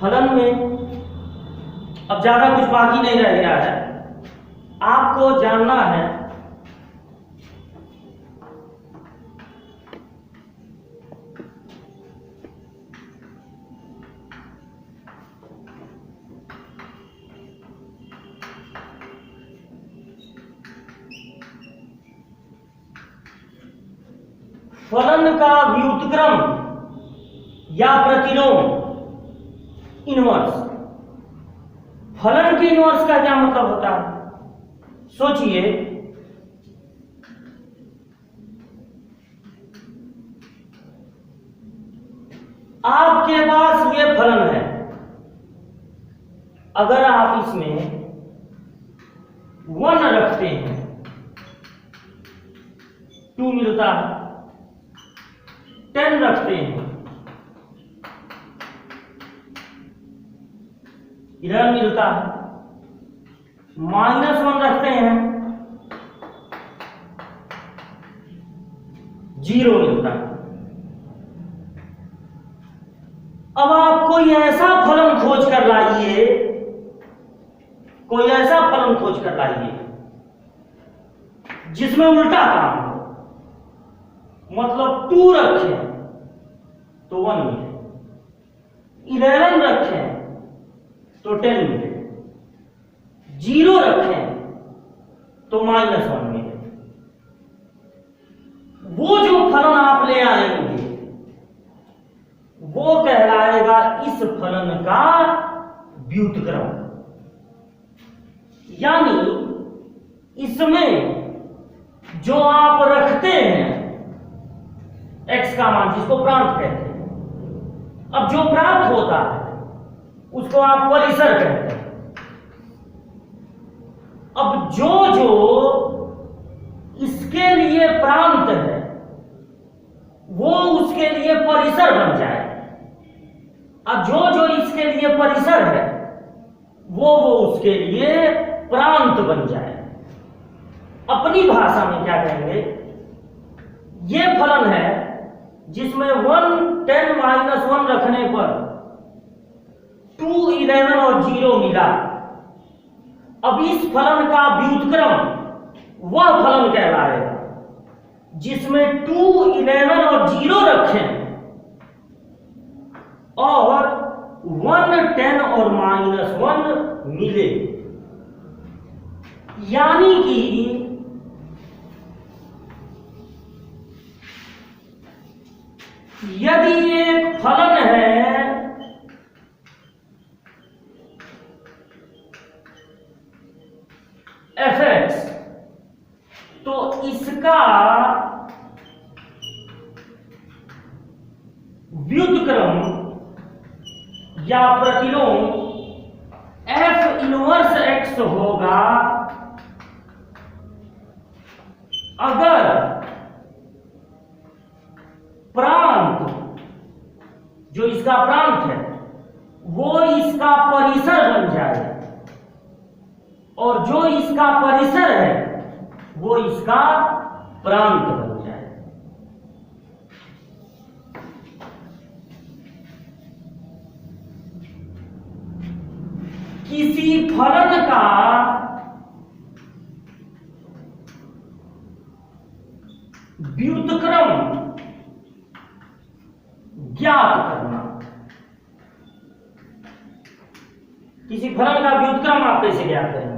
फलन में अब ज्यादा कुछ बाकी नहीं रह गया है, आपको जानना है फलन का व्युत्क्रम या प्रतिलोम इनवर्स। फलन के इनवर्स का क्या मतलब होता है? सोचिए, आपके पास ये फलन है, अगर आप इसमें 1 रखते हैं 2 मिलता है, 10 रखते हैं 11 मिलता है, -1 रखते हैं 0 मिलता है। अब आप कोई ऐसा फलन खोज कर लाइए, कोई ऐसा फलन खोज कर लाइए जिसमें उल्टा काम हो, मतलब 2 रखें तो 1 मिले, 11 रखें तो 10 मिले, 0 रखें तो -1 मिले। वो जो फलन आप ले आएंगे वो कहलाएगा इस फलन का व्युत्क्रम। यानी इसमें जो आप रखते हैं x का मान, जिसको प्रांत कहते हैं, अब जो प्राप्त होता है उसको आप परिसर कहते हैं। अब जो जो इसके लिए प्रांत है वो उसके लिए परिसर बन जाए, अब जो जो इसके लिए परिसर है वो उसके लिए प्रांत बन जाए। अपनी भाषा में क्या कहेंगे, ये फलन है जिसमें 1, 10, -1 रखने पर 2, 11 और 0 मिला। अब इस फलन का व्युत्क्रम वह फलन कहलाएगा जिसमें 2, 11 और 0 रखें और 1, 10 और -1 मिले। यानी कि यदि एक फलन है fx, तो इसका व्युत्क्रम या प्रतिलोम f इनवर्स x होगा अगर प्रांत, जो इसका प्रांत है वो इसका परिसर बन जाए और जो इसका परिसर है वो इसका प्रांत बन जाए। किसी फलन का व्युत्क्रम ज्ञात करना। किसी फलन का व्युत्क्रम आप कैसे ज्ञात करेंगे?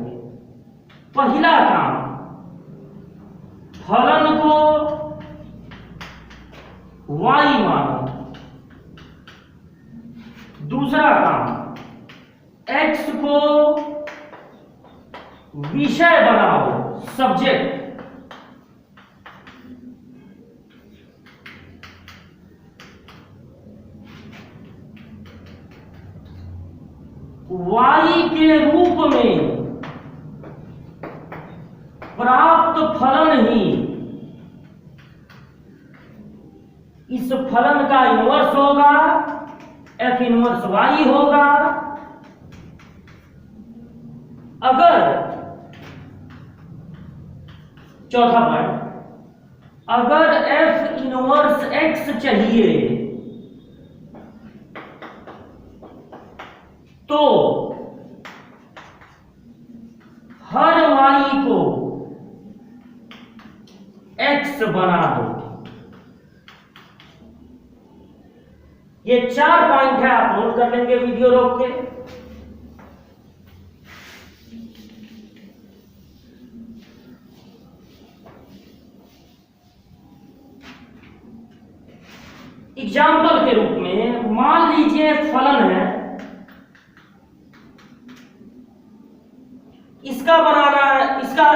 पहला काम, फलन को y मानो। दूसरा काम, x को विषय बनाओ, सब्जेक्ट। y के रूप में प्राप्त फलन ही इस फलन का इनवर्स होगा, f इनवर्स y होगा। अगर, चौथा पॉइंट, अगर f इनवर्स x चाहिए तो हर y को x बना दो। ये 4 पॉइंट है, आप नोट कर लेंगे वीडियो रोक के। एग्जाम्पल के रूप में मान लीजिए एक फलन है, इसका बनाना है, इसका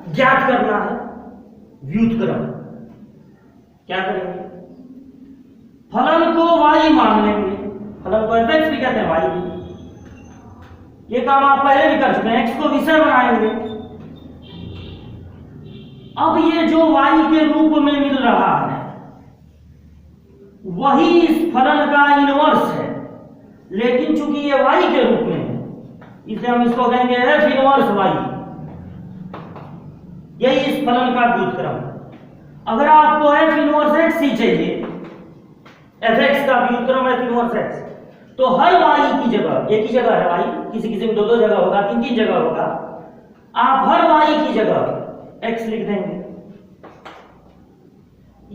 ज्ञात करना है व्युत्क्रम। क्या करेंगे? फलन को y मान लेंगे, फलन को f(x) भी कहते हैं, y भी। ये काम आप पहले भी कर चुके हैं, x को विषय बनाएंगे। अब ये जो y के रूप में मिल रहा है वही इस फलन का इनवर्स है, लेकिन चूंकि ये y के रूप में है इसलिए हम इसको कहेंगे f इनवर्स y। यही इस फलन का व्युत्क्रम। अगर आपको f इनवर्स x ही चाहिए, fx का व्युत्क्रम f इनवर्स x, तो हर y की जगह, एक ही जगह है y, किसी किसी में दो जगह होगा, तीन जगह होगा, आप हर y की जगह x लिख देंगे।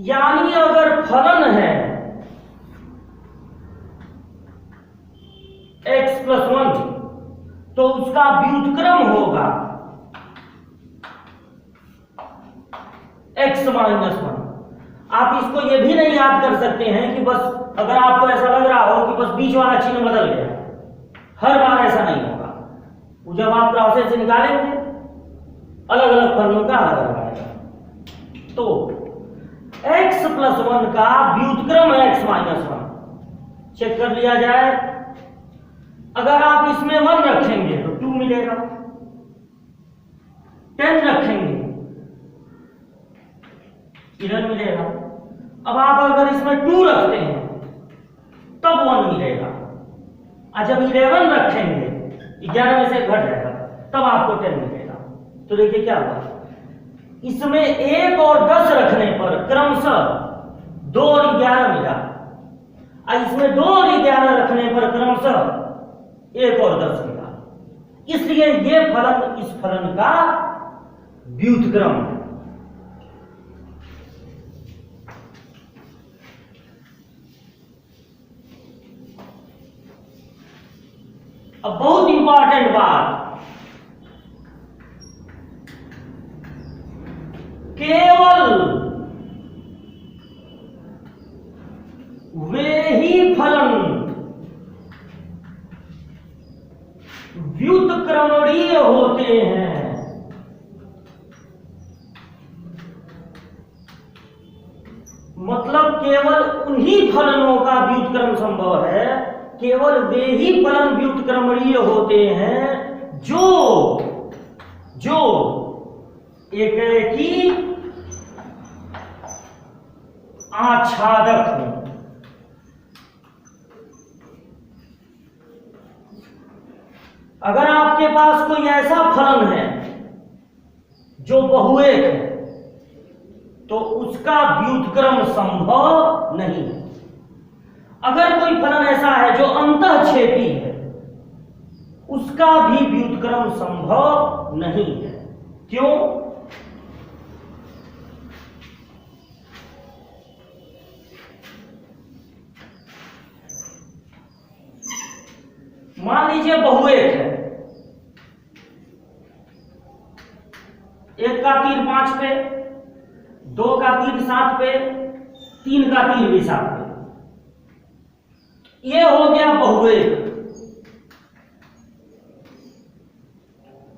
यानी अगर फलन है x + 1 तो उसका व्युत्क्रम होगा x - 1। आप इसको यह भी नहीं याद कर सकते हैं कि बस, अगर आपको ऐसा लग रहा हो कि बस बीच वाला चिन्ह बदल गया, हर बार ऐसा नहीं होगा। वो जब आप प्रोसेस से निकालेंगे अलग अलग फलनों का अलग अलग आएगा। तो x + 1 का व्युत्क्रम है x - 1। चेक कर लिया जाए, अगर आप इसमें 1 रखेंगे तो 2 मिलेगा, 10 रखेंगे 11 मिलेगा। अब आप अगर इसमें 2 रखते हैं तब 1 मिलेगा, और जब 11 रखेंगे 11 में से घट जाएगा तब आपको 10 मिलेगा। तो देखिए क्या हुआ, इसमें 1 और 10 रखने पर क्रमशः 2 और 11 मिला, और इसमें 2 और 11 रखने पर क्रमशः 1 और 10 मिला। इसलिए ये फलन इस फलन का व्युत्क्रम है। अब बहुत इंपॉर्टेंट बात, केवल वे ही फलन व्युत्क्रमणीय होते हैं मतलब केवल उन्हीं फलनों का व्युत्क्रम संभव है, केवल वे ही फलन व्युत्क्रमणीय होते हैं जो एकेकी आच्छादक हो। अगर आपके पास कोई ऐसा फलन है जो बहुएक है तो उसका व्युत्क्रम संभव नहीं है। अगर कोई फलन ऐसा है जो अंतःक्षेपी है उसका भी व्युत्क्रम संभव नहीं है। क्यों? मान लीजिए बहुएक है, 1 का तीर 5 पे, 2 का तीर 7 पे, 3 का तीर भी 7 पे, ये हो गया बहुएक।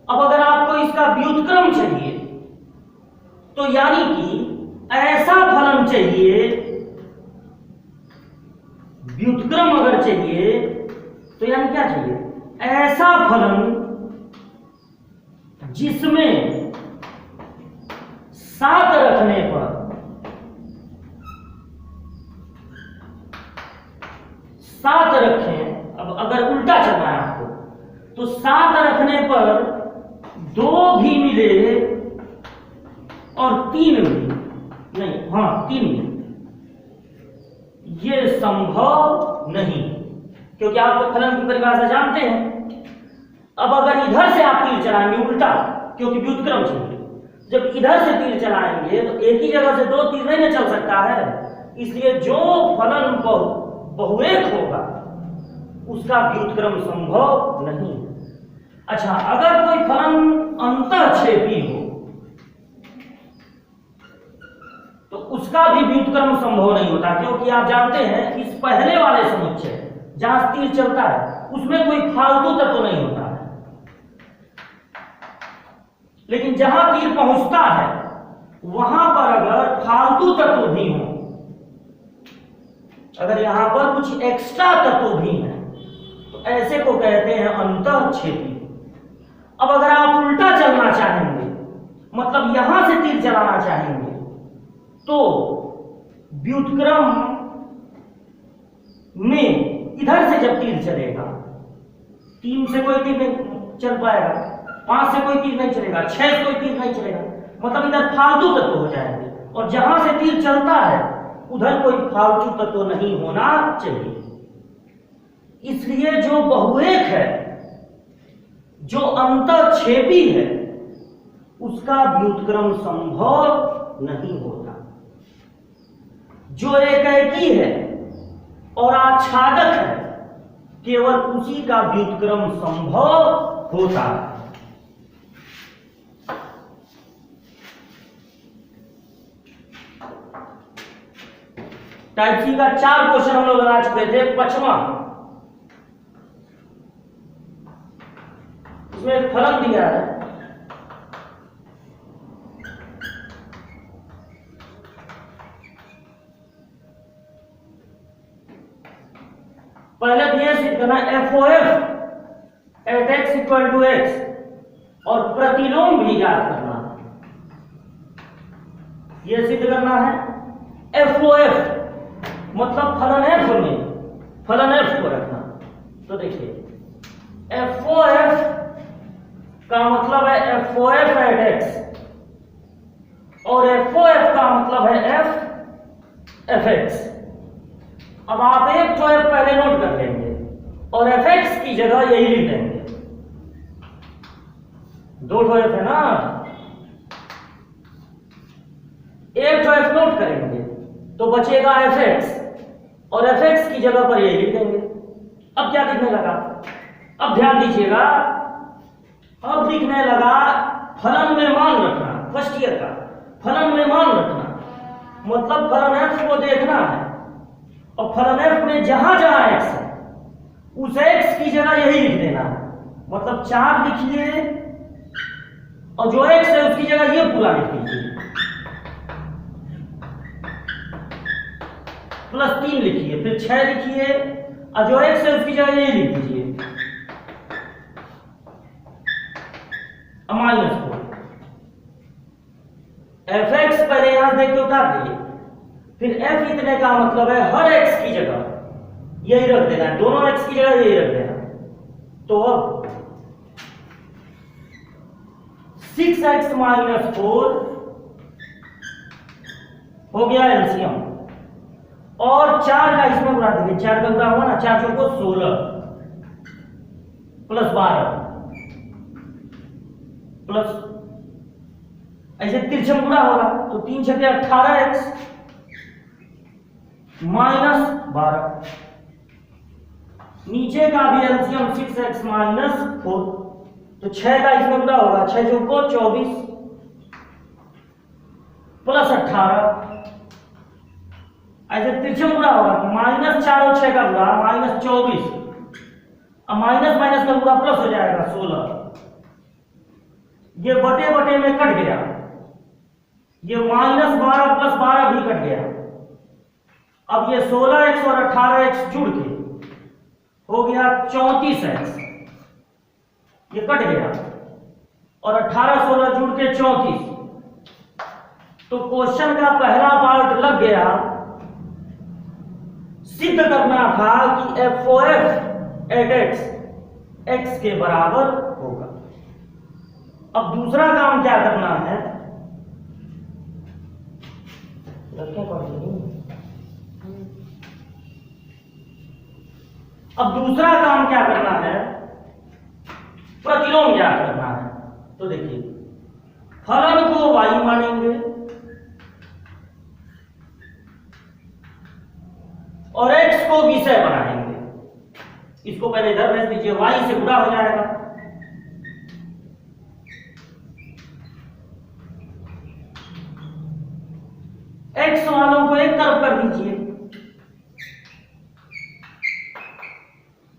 अब अगर आपको इसका व्युत्क्रम चाहिए तो यानी कि ऐसा फलन चाहिए, व्युत्क्रम अगर चाहिए तो यानी क्या चाहिए, ऐसा फलन जिसमें 7 रखने पर 7 रखें। अब अगर उल्टा चलना है आपको तो 7 रखने पर 2 भी मिले और 3 भी नहीं, हाँ 3 भी, ये संभव नहीं। क्योंकि आप तो फलन की परिभाषा जानते हैं। अब अगर इधर से आप तीर चलाएंगे उल्टा, क्योंकि व्युत्क्रम चाहिए, जब इधर से तीर चलाएंगे तो एक ही जगह से दो तीर नहीं ना चल सकता है, इसलिए जो फलन बहुएक होगा उसका व्युत्क्रम संभव नहीं। अच्छा, अगर कोई फलन अंतःक्षेपी हो तो उसका भी व्युत्क्रम संभव नहीं होता, क्योंकि आप जानते हैं इस पहले वाले समुच्चय जहां तीर चलता है उसमें कोई फालतू तत्व नहीं होता है, लेकिन जहां तीर पहुंचता है वहां पर अगर फालतू तत्व भी हो, अगर यहां पर कुछ एक्स्ट्रा तत्व भी हैं तो ऐसे को कहते हैं अंतःक्षेपी। अब अगर आप उल्टा चलना चाहेंगे, मतलब यहां से तीर चलाना चाहेंगे, तो व्युत्क्रम में इधर से जब तीर चलेगा, 3 से कोई तीर नहीं चल पाएगा, 5 से कोई तीर नहीं चलेगा, 6 से कोई तीर नहीं चलेगा, मतलब इधर फालतू तत्व हो जाएंगे। और जहां से तीर चलता है उधर कोई फालतू तत्व नहीं होना चाहिए। इसलिए जो बहुएक है, जो अंतःक्षेपी है, उसका व्युत्क्रम संभव नहीं होता। जो एकाएकी है और आच्छादक है, केवल उसी का व्युत्क्रम संभव होता है। टाइप सी का 4 क्वेश्चन हम लोग बना चुके थे। 5वां, इसमें एक फलन दिया है, पहले दिए सिद्ध करना FOF at x equal to x और प्रतिलोम भी याद करना है। यह सिद्ध करना है FOF मतलब फलन f में फलन f को रखना। तो देखिए FOF का मतलब है FOF एट x और FOF का मतलब है fx। अब आप एक तो f पहले नोट कर लेंगे और fx की जगह यही लिख देंगे, 2 तो f है ना, एक तो f नोट करेंगे तो बचेगा fx और fx की जगह पर यही लिख देंगे। अब क्या दिखने लगा, अब ध्यान दीजिएगा, अब दिखने लगा फलन में मान रखना, फर्स्ट ईयर का फलन में मान रखना, मतलब फलन f को देखना है और फलन f में जहां जहां x है उस x की जगह यही लिख देना है। मतलब 4 लिखिए और जो x है उसकी जगह ये पूरा लिख दीजिए, +3 लिखिए, फिर 6 लिखिए और जो x है उसकी जगह ये लिख दीजिए, -4। fx पहले यहां देख के उतार दिए, फिर f इतने का मतलब है हर x की जगह यही रख देना है, दोनों x की जगह यही रख देना। तो अब 6x - 4 हो गया एलसीएम और 4 का इसमें उड़ा देंगे, 4 का उड़ा हुआ ना, 4 चौको 16 + 12 प्लस ऐसे तिरछा गुणा होगा तो 3 × 18x -12। नीचे का भी एलसीएम 6x - 4 तो 6 का इसमें गुणा होगा, 6 चौको 24 + 18 ऐसे तिरछा गुणा होगा तो -4 और 6 का गुणा -24 अब माइनस माइनस का गुणा प्लस हो जाएगा 16। ये बटे बटे में कट गया, ये -12 + 12 भी कट गया। अब ये 16x और 18x जुड़ के हो गया 34x, ये कट गया और 18 16 जुड़ के 34। तो क्वेश्चन का पहला पार्ट लग गया, सिद्ध करना था कि FOF एट x के बराबर होगा। अब दूसरा काम क्या करना है, अब दूसरा काम क्या करना है, प्रतिलोम ज्ञात करना है। तो देखिए फलन को y मानेंगे और x को विषय बनाएंगे। इसको पहले इधर भेज दीजिए, y से गुणा हो जाएगा। x वालों को एक तरफ कर दीजिए,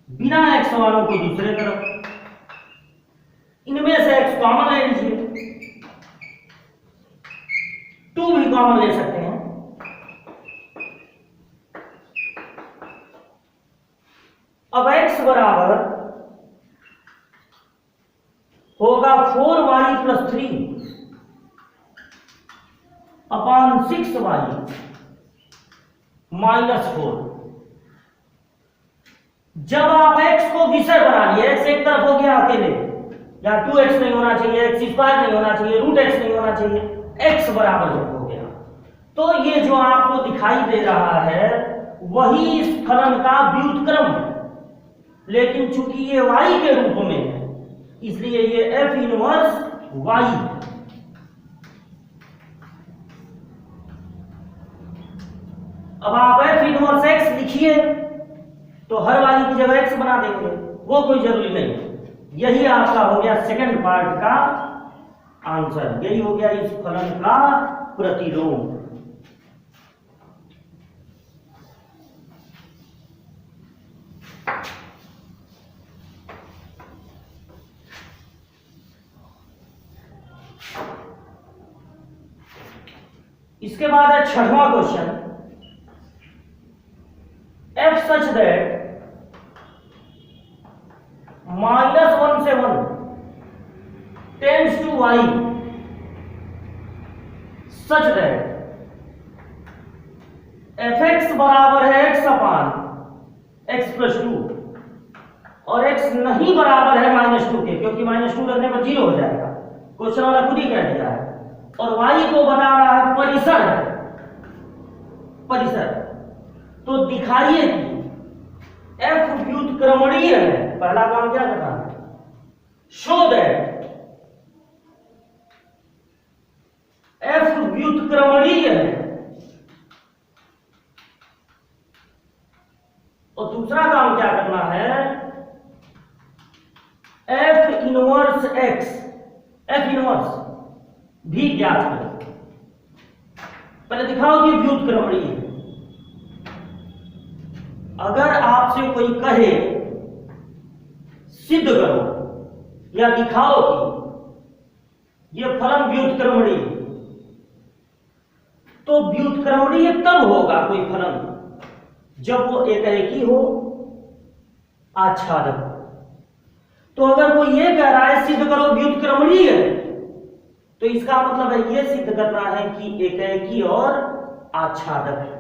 बिना x वालों को दूसरे तरफ। इनमें से x कॉमन ले लीजिए, 2 भी कॉमन ले सकते हैं। अब x बराबर होगा 4y plus 3 upon 6y minus 4। जब आप x को विषय बना लिए, x एक तरफ हो गया अकेले, या 2x नहीं होना चाहिए, x स्क्वायर नहीं होना चाहिए, रूट x नहीं होना चाहिए, x बराबर जब हो गया तो ये जो आपको दिखाई दे रहा है वही इस फलन का व्युत्क्रम है, लेकिन चूंकि ये y के रूप में है इसलिए ये f इनवर्स y है। अब आप f इनवर्स x लिखिए तो हर वाली की जगह x बना देंगे, वो कोई जरूरी नहीं। यही आपका हो गया सेकंड पार्ट का आंसर, यही हो गया इस फलन का प्रतिलोम। इसके बाद है छठवां क्वेश्चन, f such that -1 से 1 tends to y such that fx बराबर है x अपान x प्लस 2 और x नहीं बराबर है -2 के, क्योंकि -2 रखने पर 0 हो जाएगा, क्वेश्चन वाला खुद ही कह दिया है। और y को बता रहा है परिसर है, परिसर। तो दिखाइए कि f व्युत्क्रमणीय है। पहला काम क्या करना है, शो दैट f व्युत्क्रमणीय है। और दूसरा काम क्या करना है, f inverse x, f inverse भी ज्ञात करो। पहले दिखाओ कि व्युत्क्रमणीय है। अगर आपसे कोई कहे सिद्ध करो या दिखाओ कि यह फलन व्युत्क्रमणीय, तो व्युत्क्रमणीय तब होगा कोई फलन जब वो एकेकी हो, आच्छादक। तो अगर कोई ये कह रहा है सिद्ध करो व्युत्क्रमणीय है, तो इसका मतलब है ये सिद्ध करना है कि एकेकी और आच्छादक है।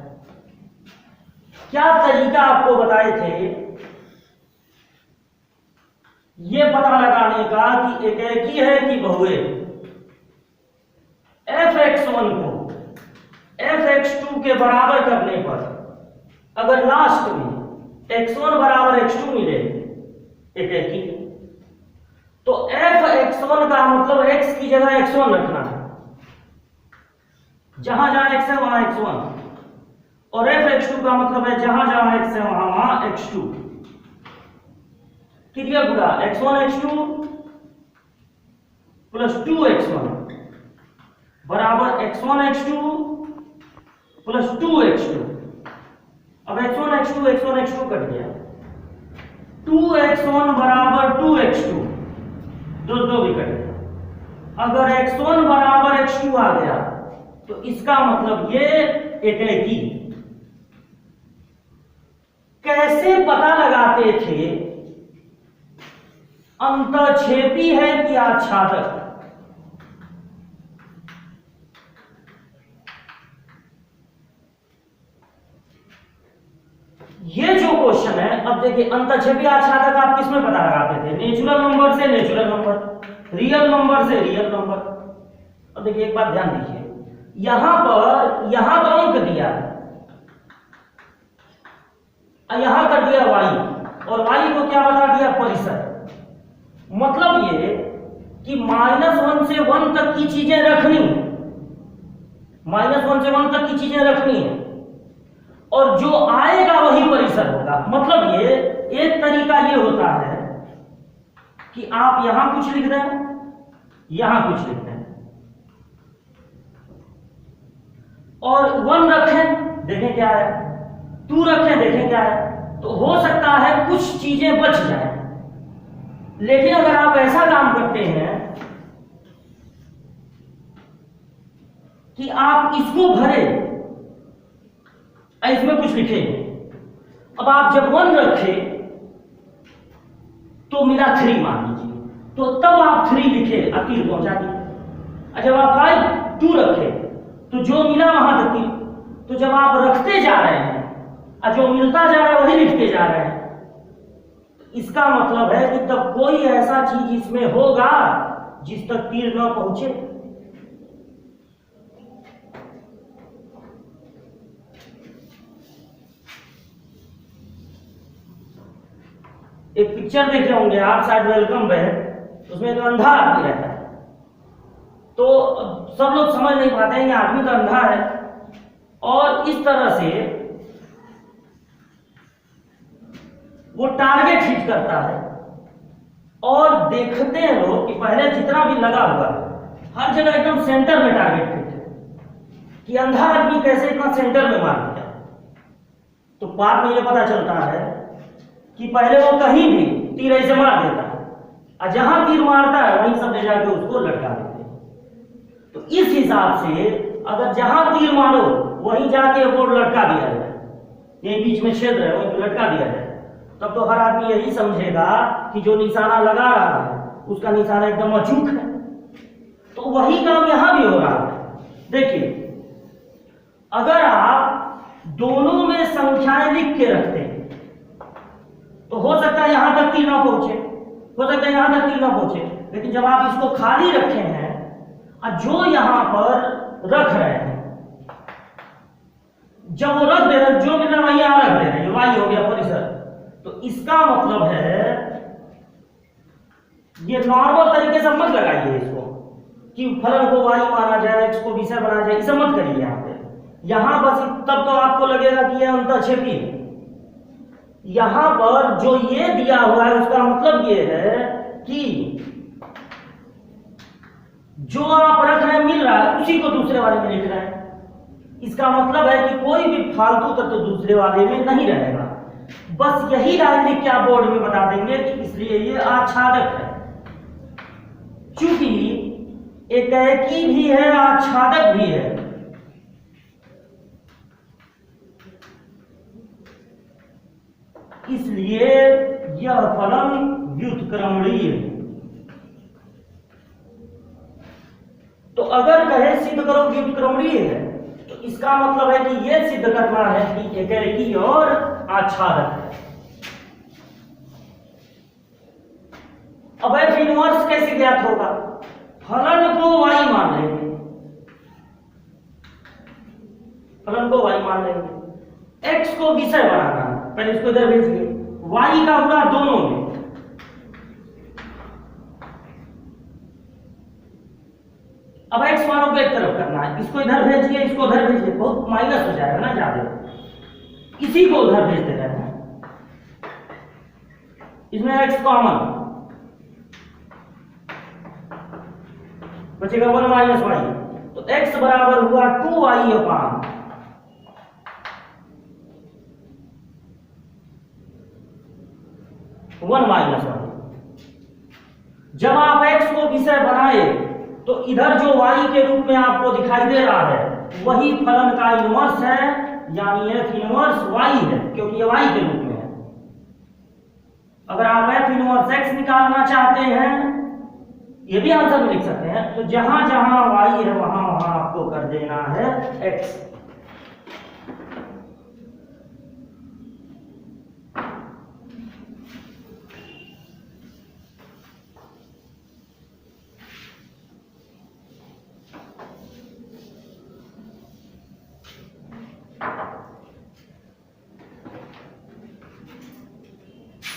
क्या तरीका आपको बताए थे ये पता लगाने का कि एकेकी है कि बहुएक। fx1 को fx2 के बराबर करने पर अगर लास्ट में x1 बराबर x2 मिले एकेकी, तो fx1 का मतलब x की जगह x1 रखना है, जहां जहां x है वहां x1, और fx2 का मतलब है जहां जहां x है वहां x2। क्रिया गुणा x1 x2 प्लस 2x1 बराबर x1 x2 प्लस 2x2। अब x1 x2 कट गया, 2x1 बराबर 2x2, दो भी कट गया। अगर x1 बराबर x2 आ गया तो इसका मतलब ये एकेकी। कैसे पता लगाते थे अंतःक्षेपी है कि आच्छादक? ये जो क्वेश्चन है, अब देखिए अंतःक्षेपी आच्छादक आप किस में पता लगाते थे? नेचुरल नंबर से नेचुरल नंबर, रियल नंबर से रियल नंबर। अब देखिए एक बात ध्यान दीजिए, यहां पर अंक दिया है, यहां कर दिया y, और मतलब ये कि -1 से 1 तक की चीजें रखनी है, -1 से 1 तक की चीजें रखनी है, और जो आएगा वही परिसर होगा। मतलब ये एक तरीका ये होता है कि आप यहां कुछ लिख दें, यहां कुछ लिख दें, और 1 रखें, देखें क्या है, 2 रखें, देखें क्या है। तो हो सकता है कुछ चीजें बच जाएं। लेकिन अगर आप ऐसा काम करते हैं कि आप इसको भरे, इसमें कुछ लिखे, अब आप जब 1 रखे तो मिला 3 मान लीजिए, तो तब आप 3 लिखे, तीर पहुंचा दिए। जब आप 5 2 रखे तो जो मिला वहां तक तीर। तो जब आप रखते जा रहे हैं और जो मिलता जा रहा है वही लिखते जा रहे हैं, इसका मतलब है कि तब कोई ऐसा चीज इसमें होगा जिस तक तीर न पहुंचे। एक पिक्चर देखे होंगे आप, शायद वेलकम में, उसमें एक अंधा आदमी रहता है। तो सब लोग समझ नहीं पाते हैं कि आदमी तो अंधा है, और इस तरह से वो टारगेट हिट करता है, और देखते हैं लोग कि पहले जितना भी लगा हुआ हर जगह एकदम सेंटर में टारगेट हिट है, कि अंधा आदमी कैसे इतना सेंटर में मार दिया। तो बाद में ये पता चलता है कि पहले वो कहीं भी तीर ऐसे मार देता है, और जहां तीर मारता है वहीं सब ले जाके उसको लटका देते हैं। तो इस हिसाब से अगर जहां तीर मारो वहीं जाके वो लटका दिया जाए, यही बीच में छेद है वहीं लटका दिया जाए, तब तो हर आदमी यही समझेगा कि जो निशाना लगा रहा है उसका निशाना एकदम अचूक है। तो वही काम यहां भी हो रहा है। देखिए, अगर आप दोनों में संख्याएं लिख के रखते हैं तो हो सकता है यहां तक तीर ना पहुंचे, हो सकता है यहां तक तीर ना पहुंचे। लेकिन जब आप इसको खाली रखे हैं और जो यहां पर रख रहे हैं, जब वो रख दे रहे हैं, जो मिल रहा है वही यहां रख दे रहे हैं, वाई हो गया परिसर। तो इसका मतलब है, ये नॉर्मल तरीके से मत लगाइए इसको कि फलन को वाई माना जाए, एक्स को विषय बना जाए, इसे मत करिए यहां पे। यहां बस तब तो आपको लगेगा कि यह अंतःक्षेपी है। यहां पर जो ये दिया हुआ है उसका मतलब ये है कि जो आप रख रहे हैं मिल रहा है, उसी को दूसरे वाले में लिख रहे हैं। इसका मतलब है कि कोई भी फालतू तत्व तो दूसरे वाले में नहीं रहेगा। बस यही लाइन लिख के आप बोर्ड में बता देंगे कि इसलिए ये आच्छादक है। चूंकि एकाएकी भी है, आच्छादक भी है, इसलिए यह फलन व्युत्क्रमणीय है। तो अगर कहे सिद्ध करो व्युत्क्रमणीय है, तो इसका मतलब है कि यह सिद्ध करना है कि एकाएकी और आच्छादक है। अब एफ इनवर्स कैसे ज्ञात होगा? फलन को y मान लेंगे, फलन को y मान लेंगे, x को विषय बनाना है, पहले इसको इधर भेजिए, y का गुणा दोनों में, अब x मानो को एक तरफ करना है, इसको इधर भेजिए, इसको उधर भेजिए, बहुत माइनस हो जाएगा ना ज्यादा, इसी को उधर भेज दे रहे हैं, इसमें x कॉमन बचेगा 1 माइनस वाई, तो x बराबर हुआ 2y अपान 1 माइनस वाई। जब आप x को विषय बनाए तो इधर जो y के रूप में आपको दिखाई दे रहा है वही फलन का इनवर्स है, यानी f इनवर्स y है, क्योंकि ये y के रूप में है। अगर आप f इनवर्स x निकालना चाहते हैं, ये भी आंसर में लिख सकते हैं, तो जहां जहां y है वहां वहां आपको कर देना है x।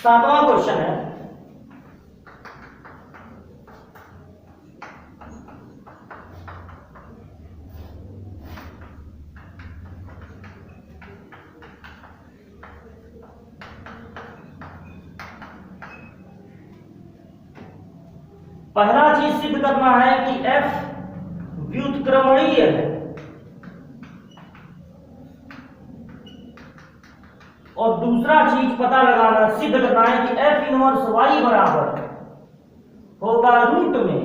सातवां क्वेश्चन है, पहला चीज सिद्ध करना है कि f व्युत्क्रमणीय है, और दूसरा चीज पता लगाना सिद्ध करना है कि f इनवर्स y बराबर होगा रूट में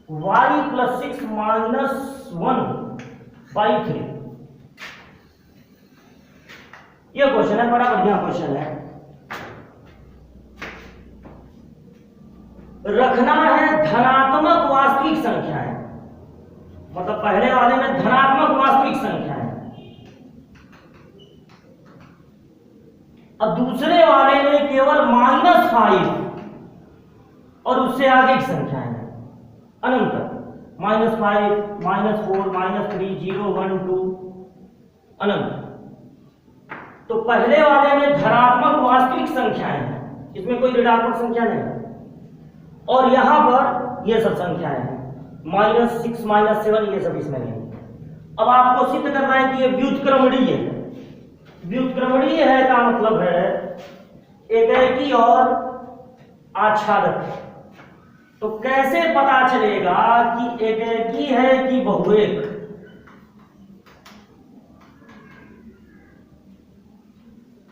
y प्लस 6 माइनस 1/3। यह क्वेश्चन है, बड़ा बढ़िया क्वेश्चन है। रखना है धनात्मक वास्तविक संख्याएं, मतलब पहले वाले में धनात्मक वास्तविक संख्याएं और दूसरे वाले में केवल -5 और उससे आगे की संख्याएं हैं अनंत, -5, -4, -3, 0, 1, 2 अनंत। तो पहले वाले में धनात्मक वास्तविक संख्याएं हैं, इसमें कोई ऋणात्मक संख्या नहीं है, और यहां पर ये सब संख्याएं हैं, -6, -7, ये सब इसमें नहीं। अब आपको सिद्ध करना है कि ये व्युत्क्रमणीय है। व्युत्क्रमणीय है का मतलब है एकेकी और आच्छादक। तो कैसे पता चलेगा कि एकेकी है कि बहुएक?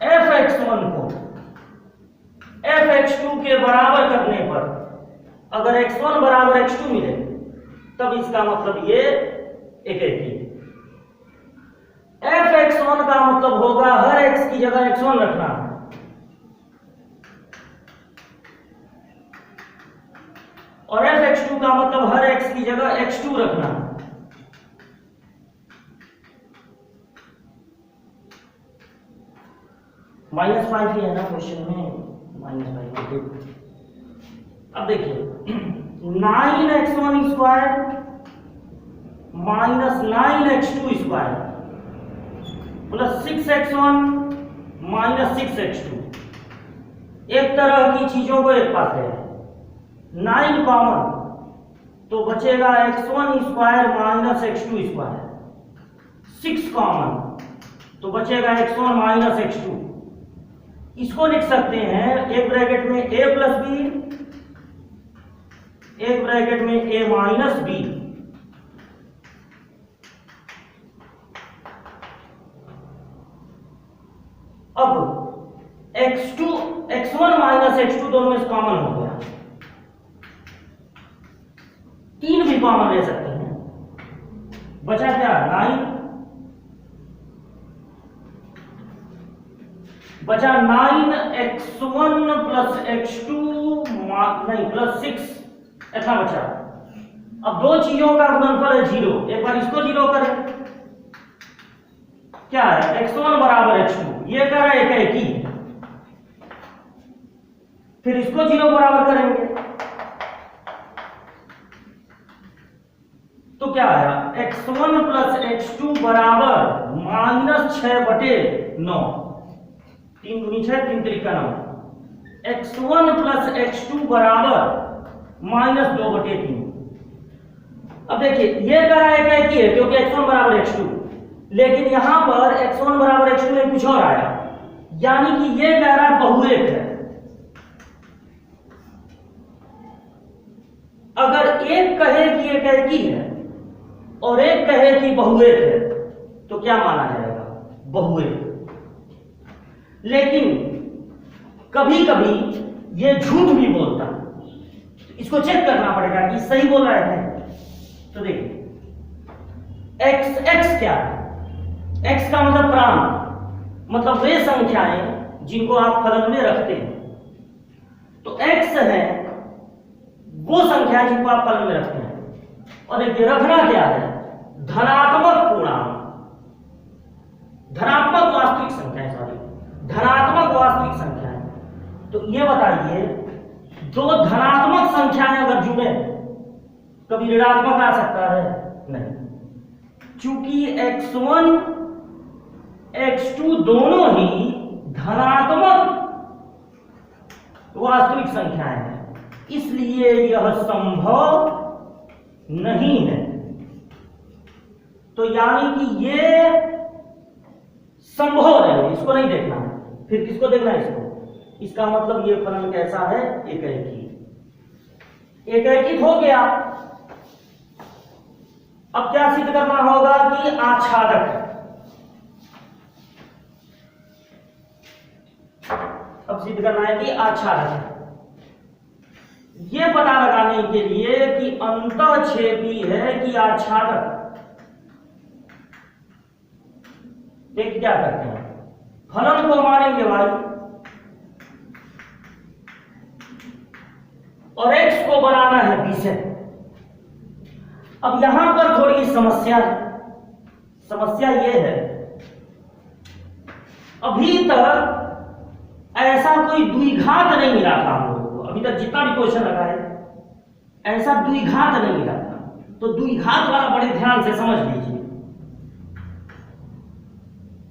fx1 को fx2 के बराबर करने पर अगर x1 बराबर x2 मिले तब इसका मतलब ये एकेकी। fx1 का मतलब होगा हर x की जगह x1 रखना, और fx2 का मतलब हर x की जगह x2 रखना। -5 ही है ना क्वेश्चन में, -5। अब देखिए 9x1 square -9x2 square plus 6x1 -6x2, एक तरह की चीजों को एक पास है। 9 कॉमन तो बचेगा x1 square -x2 square, 6 common तो बचेगा x1 -x2। इसको लिख सकते हैं एक ब्रैकेट में a प्लस बी, एक ब्रैकेट में a माइनस बी। अब x1 माइनस x2 दोनों में कॉमन हो गया, 3 भी कॉमन ले सकते हैं, बचा क्या 9, बचा 9x1 प्लस x2 नहीं प्लस 6 ऐसा बचा। अब दो चीजों का गुणनफल है 0, एक बार इसको 0 करें, क्या है x1 बराबर x2, ये कह रहा है एकेकी, फिर इसको 0 बराबर करेंगे तो क्या आया x1 प्लस x2 बराबर -6/9, 3 दूनी 6, 3 त्रिका 9। x1 प्लस x2 बराबर -2/3। अब देखिए ये कह रहा है क्या है क्योंकि x1 बराबर x2, लेकिन यहां पर x1 बराबर x2 में कुछ और आया, यानी कि ये कह रहा है बहुएक है। अगर एक कहे कि एकेकी है और एक कहे कि बहुएक है तो क्या माना जाएगा? बहुएक। लेकिन कभी कभी ये झूठ भी बोलता है, तो इसको चेक करना पड़ेगा कि सही बोल रहा है। तो देखिए x क्या है? x का मतलब प्रांत, मतलब वे संख्याएं जिनको आप फलन में रखते हैं। तो x है वो संख्या जिनको आप फलन में रखते हैं। और देखिए रखना क्या है? धनात्मक पूर्णांक, धनात्मक वास्तविक संख्या, सॉरी धनात्मक वास्तविक संख्या है। तो ये बताइए दो धनात्मक संख्याएं अगर जुड़े कभी ऋणात्मक आ सकता है? नहीं, चूंकि x1 x2 दोनों ही धनात्मक वास्तविक संख्याएं हैं, इसलिए यह संभव नहीं है। तो यानी कि ये संभव नहीं, इसको नहीं देखना है। फिर किसको देखना है? इसको। इसका मतलब ये फलन कैसा है? एकेकी। एकीकृत हो गया। अब क्या सिद्ध करना होगा कि आच्छादक है। अब सिद्ध करना है कि आच्छादक है। यह पता लगाने के लिए कि अंतःछेदी है कि आच्छादक, एक क्या करते हैं, फलन को मानेंगे y और x को बनाना है b से। अब यहां पर थोड़ी समस्या है। समस्या यह है, अभी तक ऐसा कोई द्विघात नहीं मिला था हम लोगों को। अभी तक जितना भी क्वेश्चन लगा है ऐसा द्विघात नहीं मिला था। तो द्विघात वाला बड़े ध्यान से समझ लीजिए,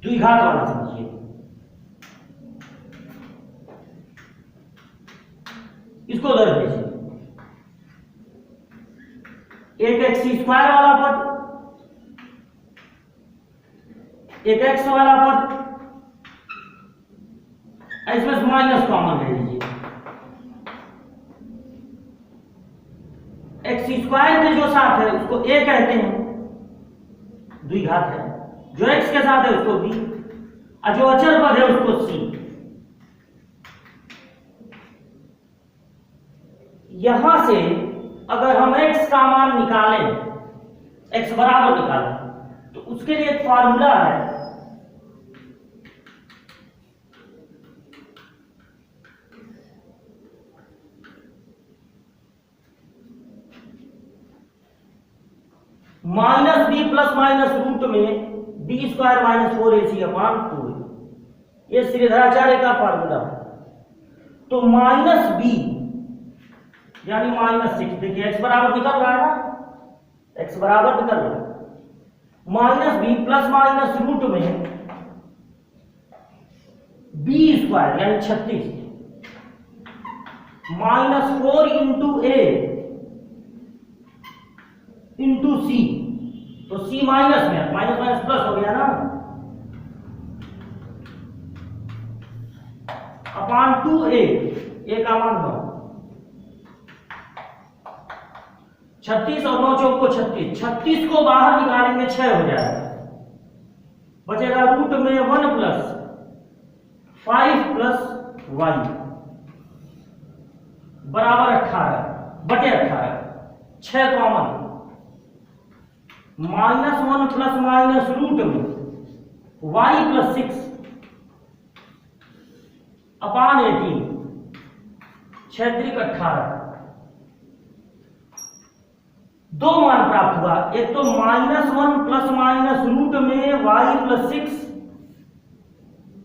द्विघात वाला समझिए। इसको उधर भेजिए। एक एक्स स्क्वायर वाला पद, एक एक्स वाला पद, इसमें माइनस कॉमन ले लीजिए। एक्स स्क्वायर के जो साथ है उसको ए कहते हैं, द्विघात है। जो एक्स के साथ है उसको बी, और जो अचर पद है उसको सी। यहां से अगर हम x का मान निकालें, x बराबर निकालें, तो उसके लिए एक फार्मूला है। Minus B plus minus root में B square minus 4ac upon 2। ये श्रीधराचार्य का फार्मूला है। तो माइनस बी यानी -6, देखिए x बराबर निकल रहा है ना, x बराबर निकल रहा है। Minus B plus minus root में बी स्क्वायर यानी 36 -4 इंटू ए इंटू सी। तो सी माइनस में, माइनस माइनस प्लस हो गया ना, अपान 2a, ए का मान 9। 36 और 9 चौक को 36, 36 को बाहर निकालेंगे 6 हो जाएगा। बचेगा रूट में 1 प्लस 5 प्लस y बराबर 18 बटे 18, 6 कॉमन, -1 प्लस माइनस रूट में y प्लस 6 अपान 18, 6 त्रिक 18। दो मान प्राप्त हुआ, एक तो -1 प्लस माइनस रूट में y प्लस 6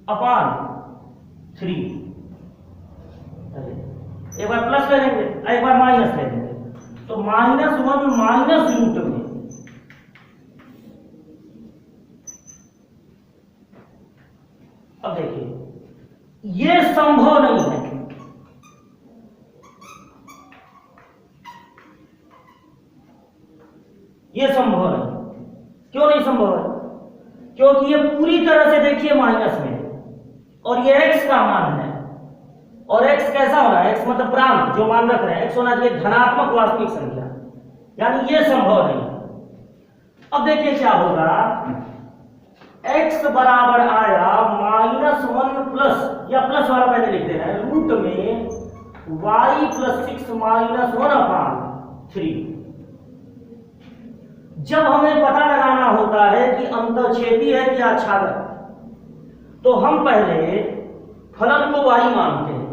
अपान 3। एक बार प्लस ले लेंगे, एक बार माइनस ले लेंगे। तो -1 माइनस रूट में अब देखिए ये संभव नहीं है। ये संभव नहीं। क्यों नहीं संभव है? क्योंकि ये पूरी तरह से देखिए माइनस में, और ये x का मान है, और x कैसा होना है, x मतलब प्रांत जो मान रख रहे हैं, x होना चाहिए धनात्मक वास्तविक संख्या, यानी ये संभव नहीं। अब देखिए क्या होगा, x बराबर आया -1 प्लस, या प्लस वाला पहले लिख देना है, रूट में y प्लस 6 -1 अपान 3। जब हमें पता लगाना होता है कि अंतःछेदी है कि आच्छादक, तो हम पहले फलन को y मानते हैं,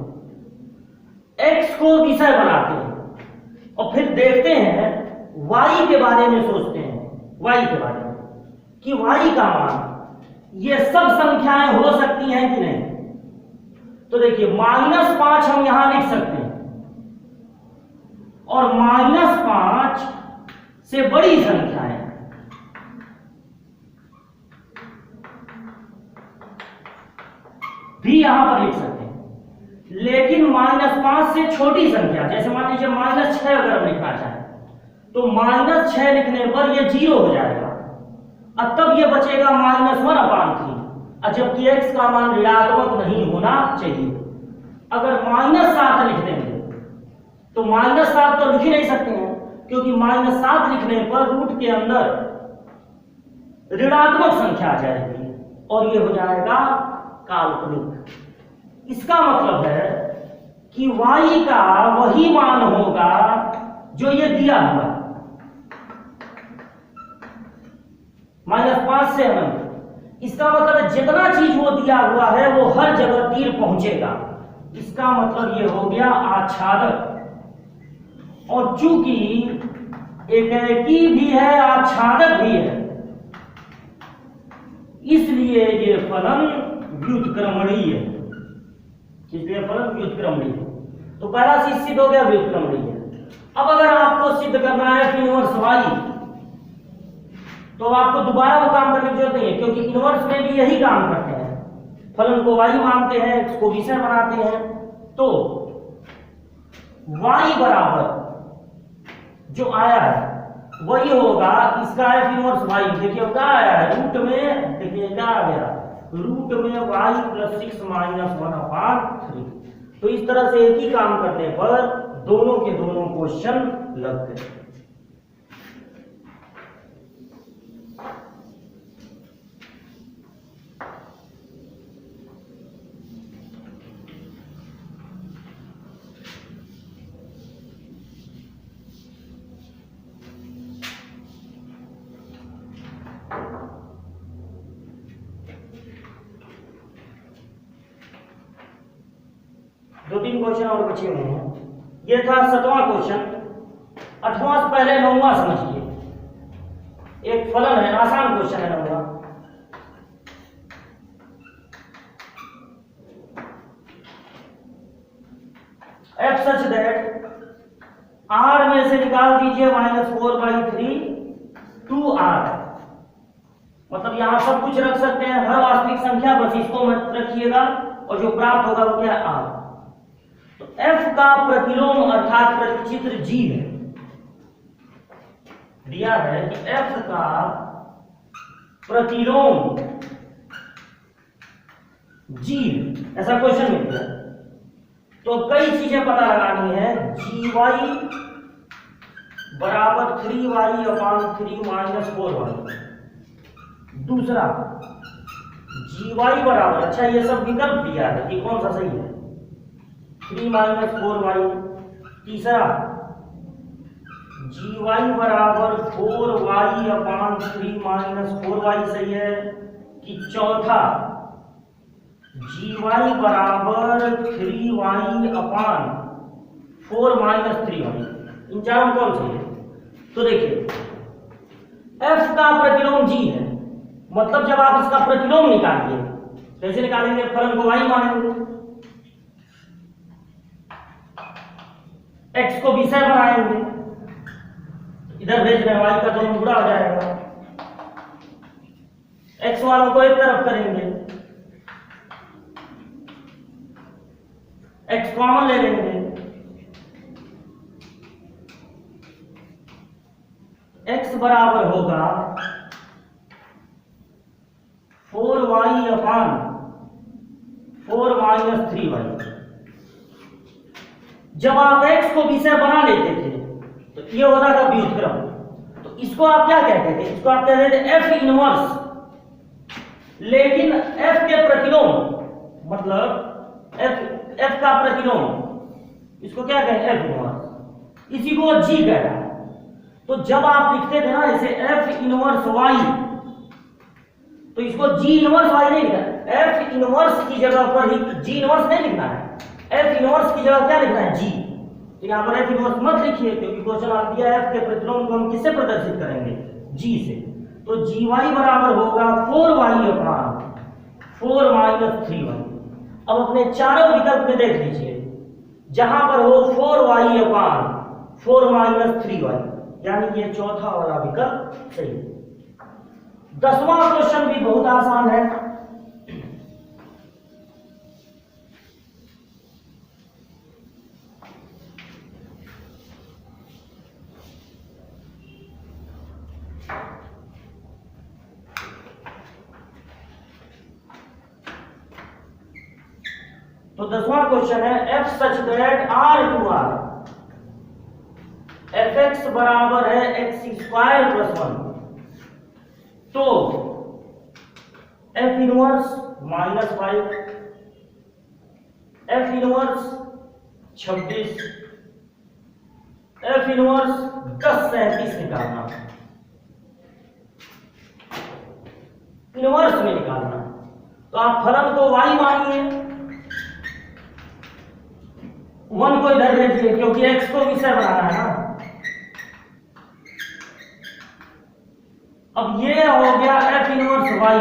x को विषय बनाते हैं, और फिर देखते हैं y के बारे में, सोचते हैं y के बारे में कि y का मान ये सब संख्याएं हो सकती हैं कि नहीं। तो देखिए -5 हम यहां लिख सकते हैं, और -5 से बड़ी संख्याएं भी यहां पर लिख सकते हैं। लेकिन -5 से छोटी संख्या, जैसे मान लीजिए -6 अगर हम लिखना चाहें, तो -6 लिखने पर यह 0 हो जाएगा, और तब यह बचेगा -1 अपान 3, जबकि x का मान ऋणात्मक नहीं होना चाहिए। अगर -7 लिख देंगे तो -7 तो लिख ही नहीं सकते हैं, क्योंकि -7 लिखने पर रूट के अंदर ऋणात्मक संख्या आ जाएगी और ये हो जाएगा काल्पनिक। इसका मतलब है कि y का वही मान होगा जो ये दिया हुआ -5 से अनंत। इसका मतलब है जितना चीज वो दिया हुआ है वो हर जगह तीर पहुंचेगा। इसका मतलब ये हो गया आच्छादक। और चूंकि एकेकी भी है आच्छादक भी है, इसलिए ये फलन व्युत्क्रमणीय है। इसलिए फलन व्युत्क्रमणीय है। तो पहला चीज सिद्ध हो गया व्युत्क्रमणीय। अब अगर आपको सिद्ध करना है इनवर्स y, तो आपको दोबारा वो काम करने की जरूरत नहीं है, क्योंकि इनवर्स में भी यही काम करते हैं। फलन को y मानते हैं, x को विषय बनाते हैं। तो y बराबर जो आया है वही होगा इसका f इनवर्स y। देखिए क्या आया है रूट में, देखिए क्या आ गया रूट में y + 6 - 1/3। तो इस तरह से एक ही काम करने पर दोनों के दोनों क्वेश्चन लग गए। दो तीन क्वेश्चन और बचे हुए हैं। ये था 7वां क्वेश्चन। 8वां से पहले 9वां समझिए। एक फलन है, आसान क्वेश्चन है 9वां। f such that r में से निकाल दीजिए -4/3 2r। मतलब यहां सब कुछ रख सकते हैं, हर वास्तविक संख्या, बस इसको मत रखिएगा और जो प्राप्त होगा वो क्या है r। तो f का प्रतिलोम अर्थात प्रतिचित्र g है। दिया है कि f का प्रतिलोम g, ऐसा क्वेश्चन मिल गया। तो कई चीजें पता लगानी है। gy बराबर 3y/3 - 4y। दूसरा gy बराबर, अच्छा ये सब विकल्प दिया है कि कौन सा सही है, 3 - 4y। तीसरा gy बराबर 4y/3 - 4y सही है कि चौथा gy बराबर 3y/4 - 3y। इन चारों में कौन सही है? तो देखिए f का प्रतिलोम g है, मतलब जब आप इसका प्रतिलोम निकालिए, कैसे निकालेंगे? फलन को y मानेंगे, x को विषय बनाएंगे, इधर भेज रहे y का दोनों गुणा हो जाएगा, x वालों को एक तरफ करेंगे, x कॉमन ले लेंगे, x बराबर होगा 4y/4 - 3y। जब आप x को विषय बना लेते थे तो ये होता था व्युत्क्रम। तो इसको आप क्या कहते थे? इसको आप कहते थे f इनवर्स। लेकिन f के प्रतिलोम, मतलब f का प्रतिलोम, इसको क्या कहते हैं? f inverse. इसी को g कह रहा है। तो जब आप लिखते थे ना ऐसे f इनवर्स y, तो इसको g इनवर्स y नहीं लिखना है, f इनवर्स की जगह पर ही g इनवर्स नहीं लिखना है, f इनवर्स की जगह क्या लिखना है? g। तो यहाँ पर f इनवर्स मत लिखिए, क्योंकि क्वेश्चन आ दिया है f के प्रतिलोम को हम किससे प्रदर्शित करेंगे? g से। तो gy बराबर होगा 4y/4 - 3y। अब अपने चारों विकल्प में देख लीजिए, जहां पर हो 4y/4 - 3y, यानी कि ये चौथा वाला विकल्प सही है। 10वां क्वेश्चन भी बहुत आसान है। तो 10वां क्वेश्चन है f such that r to r F x बराबर है एक्स स्क्वायर प्लस 1, तो F inverse -5, F inverse 26, F inverse 1037 निकालना, इनवर्स में निकालना। तो आप फलन को y मानिए, 1 को इधर भेजिए क्योंकि x को विषय बनाना है ना। अब ये हो गया एफ इनवर्स y,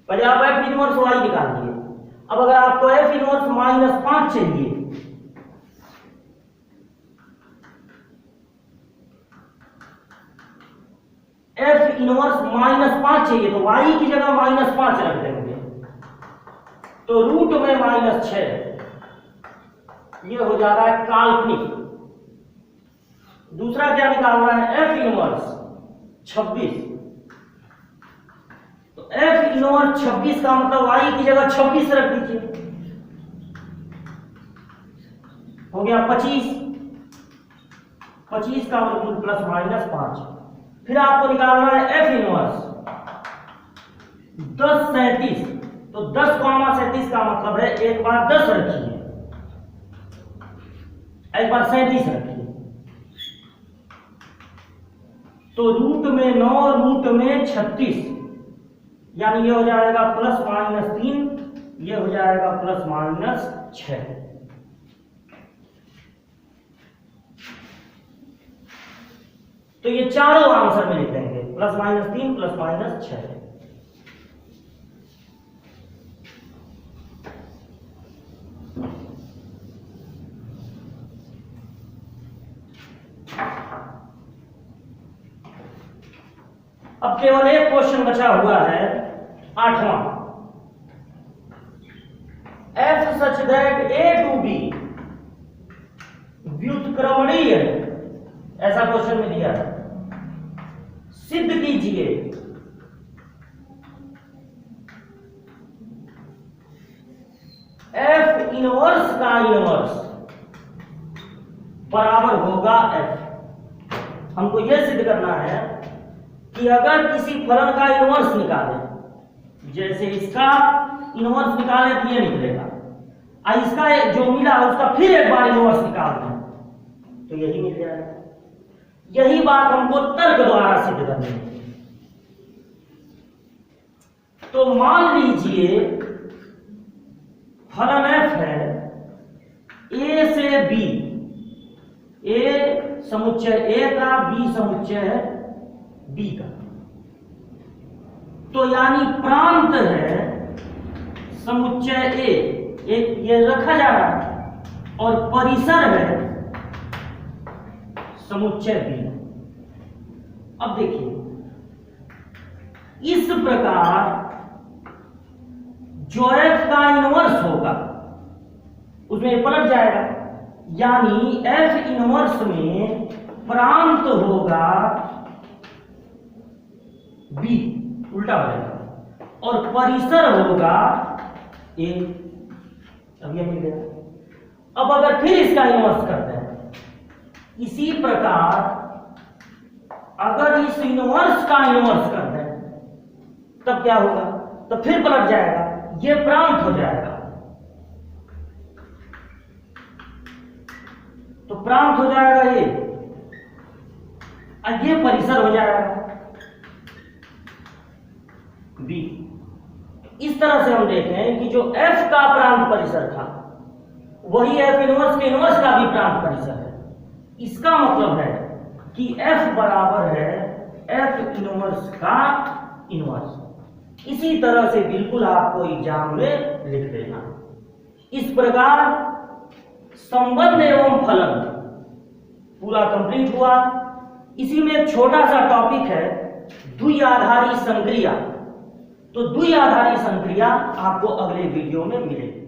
पहले आप एफ इनवर्स y निकाल दिए। अब अगर आपको एफ इनवर्स -5 चाहिए, एफ इनवर्स -5 चाहिए तो y की जगह -5 रख देंगे, तो रूट में -6, ये हो जा रहा है काल्पनिक। दूसरा क्या निकालना है, एफ इनवर्स 26, तो एफ इनवर्स 26 का मतलब y की जगह 26 रख दीजिए, हो गया 25, 25 का मतलब ±5। फिर आपको निकालना है एफ इनवर्स 1037, तो 10,37 का मतलब है एक बार 10 रखिए, एक बार 37 रखिए, तो रूट में 9, रूट में 36, यानी ये हो जाएगा ±3, ये हो जाएगा ±6। तो ये चारों आंसर में लिख देंगे ±3 ±6। अब केवल एक क्वेश्चन बचा हुआ है, 8वां। F such that A to B व्युत्क्रमणीय है, ऐसा क्वेश्चन में दिया है। सिद्ध कीजिए एफ इनवर्स का इनवर्स बराबर होगा एफ। हमको यह सिद्ध करना है कि अगर किसी फलन का इनवर्स निकालें, जैसे इसका इनवर्स निकालें तो ये निकलेगा, और इसका जो मिला उसका फिर एक बार इनवर्स निकाल दें तो यही मिल जाएगा। यही बात हमको तर्क द्वारा सिद्ध करनी है। तो मान लीजिए फलन f है a से b, a समुच्चय a का, b समुच्चय है b का, तो यानी प्रांत है समुच्चय a, एक ये रखा जा रहा है, और परिसर है समुच्चय b। अब देखिए इस प्रकार जो f का इनवर्स होगा उसमें पलट जाएगा, यानी f इनवर्स में प्रांत होगा b, उल्टा हो जाएगा, और परिसर होगा a। अब ये मिल गया। अब अगर फिर इसका इनवर्स करते हैं, इसी प्रकार अगर इस इनवर्स का इनवर्स करते हैं तब क्या होगा, तो फिर पलट जाएगा, ये प्रांत हो जाएगा, तो प्रांत हो जाएगा ये, और ये परिसर हो जाएगा b। इस तरह से हम देखें कि जो f का प्रांत परिसर था वही f इनवर्स के इनवर्स का भी प्रांत परिसर है। इसका मतलब है कि f बराबर है f इनवर्स का इनवर्स। इसी तरह से बिल्कुल आपको एग्जाम में लिख देना। इस प्रकार संबंध एवं फलन पूरा कंप्लीट हुआ। इसी में एक छोटा सा टॉपिक है द्विआधारी संक्रिया। तो द्विआधारी संक्रिया आपको अगले वीडियो में मिलेगी।